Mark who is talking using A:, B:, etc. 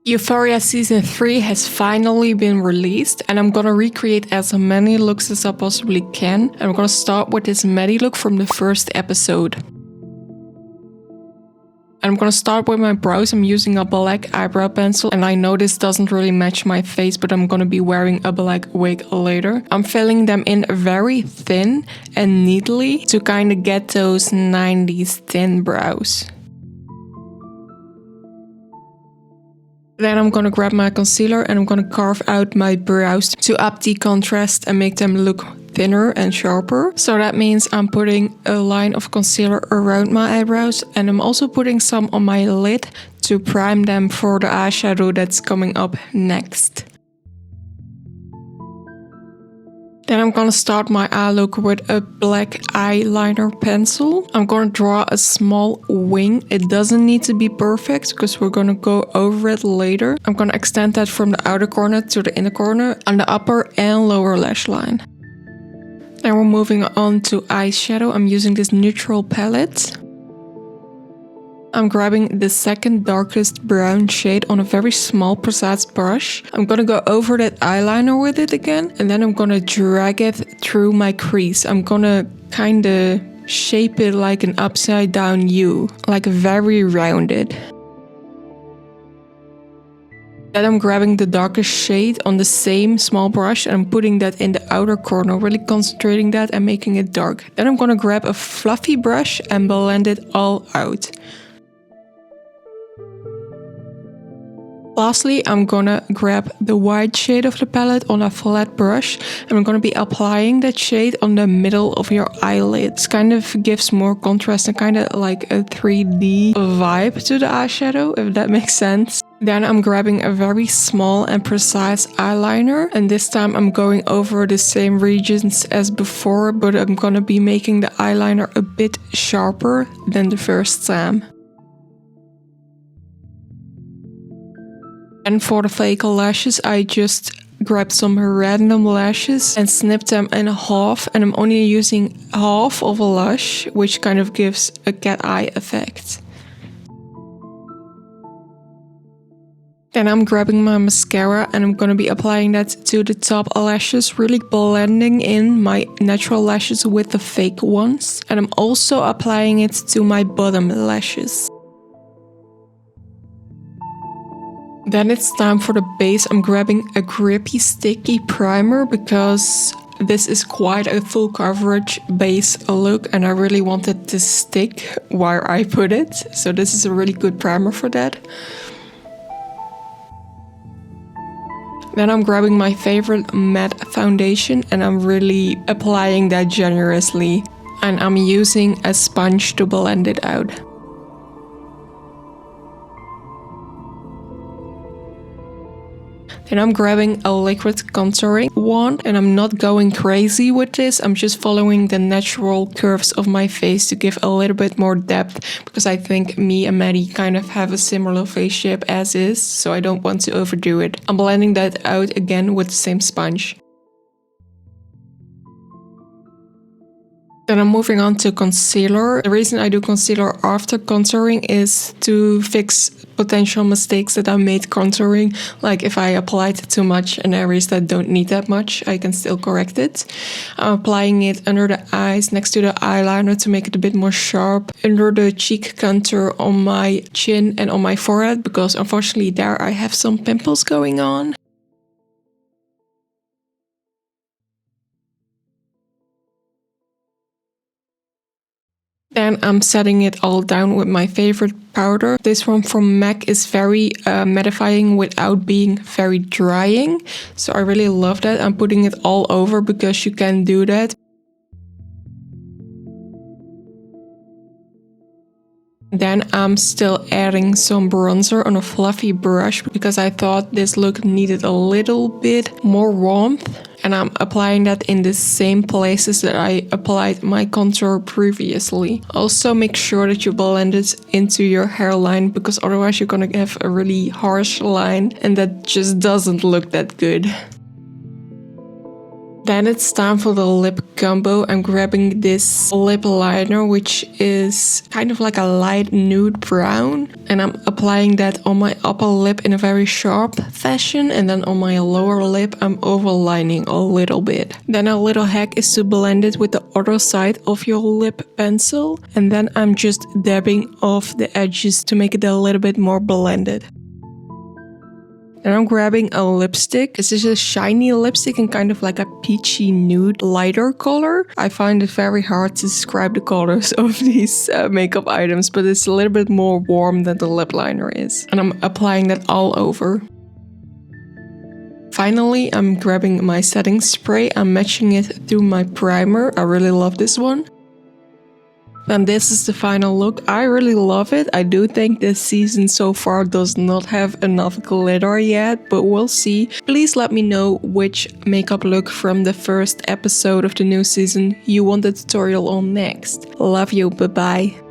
A: Euphoria Season 3 has finally been released, and I'm gonna recreate as many looks as I possibly can. And I'm gonna start with this Maddy look from the first episode. And I'm gonna start with my brows. I'm using a black eyebrow pencil, and I know this doesn't really match my face, but I'm gonna be wearing a black wig later. I'm filling them in very thin and neatly to kind of get those 90s thin brows. Then I'm gonna grab my concealer and I'm gonna carve out my brows to up the contrast and make them look thinner and sharper. So that means I'm putting a line of concealer around my eyebrows, and I'm also putting some on my lid to prime them for the eyeshadow that's coming up next. Then I'm gonna start my eye look with a black eyeliner pencil. I'm gonna draw a small wing. It doesn't need to be perfect because we're gonna go over it later. I'm gonna extend that from the outer corner to the inner corner on the upper and lower lash line. Then we're moving on to eyeshadow. I'm using this neutral palette. I'm grabbing the second darkest brown shade on a very small precise brush. I'm gonna go over that eyeliner with it again, and then I'm gonna drag it through my crease. I'm gonna kinda shape it like an upside down U, like very rounded. Then I'm grabbing the darkest shade on the same small brush and I'm putting that in the outer corner, really concentrating that and making it dark. Then I'm gonna grab a fluffy brush and blend it all out. Lastly, I'm gonna grab the white shade of the palette on a flat brush and I'm gonna be applying that shade on the middle of your eyelids. Kind of gives more contrast and kind of like a 3D vibe to the eyeshadow, if that makes sense. Then I'm grabbing a very small and precise eyeliner, and this time I'm going over the same regions as before, but I'm gonna be making the eyeliner a bit sharper than the first time. And for the fake lashes, I just grabbed some random lashes and snipped them in half, and I'm only using half of a lash, which kind of gives a cat eye effect. Then I'm grabbing my mascara and I'm gonna be applying that to the top lashes, really blending in my natural lashes with the fake ones. And I'm also applying it to my bottom lashes. Then it's time for the base. I'm grabbing a grippy sticky primer because this is quite a full coverage base look and I really wanted to stick where I put it. So this is a really good primer for that. Then I'm grabbing my favorite matte foundation and I'm really applying that generously. And I'm using a sponge to blend it out. Then I'm grabbing a liquid contouring wand and I'm not going crazy with this. I'm just following the natural curves of my face to give a little bit more depth because I think me and Maddy kind of have a similar face shape as is, so I don't want to overdo it. I'm blending that out again with the same sponge. Then I'm moving on to concealer. The reason I do concealer after contouring is to fix potential mistakes that I made contouring. Like if I applied too much in areas that don't need that much, I can still correct it. I'm applying it under the eyes next to the eyeliner to make it a bit more sharp. Under the cheek contour on my chin and on my forehead because unfortunately there I have some pimples going on. Then I'm setting it all down with my favorite powder. This one from MAC is very mattifying without being very drying. So I really love that. I'm putting it all over because you can do that. Then I'm still adding some bronzer on a fluffy brush because I thought this look needed a little bit more warmth. And I'm applying that in the same places that I applied my contour previously. Also make sure that you blend it into your hairline because otherwise you're gonna have a really harsh line and that just doesn't look that good. Then it's time for the lip combo. I'm grabbing this lip liner, which is kind of like a light nude brown. And I'm applying that on my upper lip in a very sharp fashion. And then on my lower lip, I'm overlining a little bit. Then a little hack is to blend it with the other side of your lip pencil. And then I'm just dabbing off the edges to make it a little bit more blended. And I'm grabbing a lipstick. This is a shiny lipstick and kind of like a peachy nude lighter color. I find it very hard to describe the colors of these makeup items, but it's a little bit more warm than the lip liner is. And I'm applying that all over. Finally, I'm grabbing my setting spray. I'm matching it through my primer. I really love this one. And this is the final look. I really love it. I do think this season so far does not have enough glitter yet, but we'll see. Please let me know which makeup look from the first episode of the new season you want the tutorial on next. Love you, bye bye.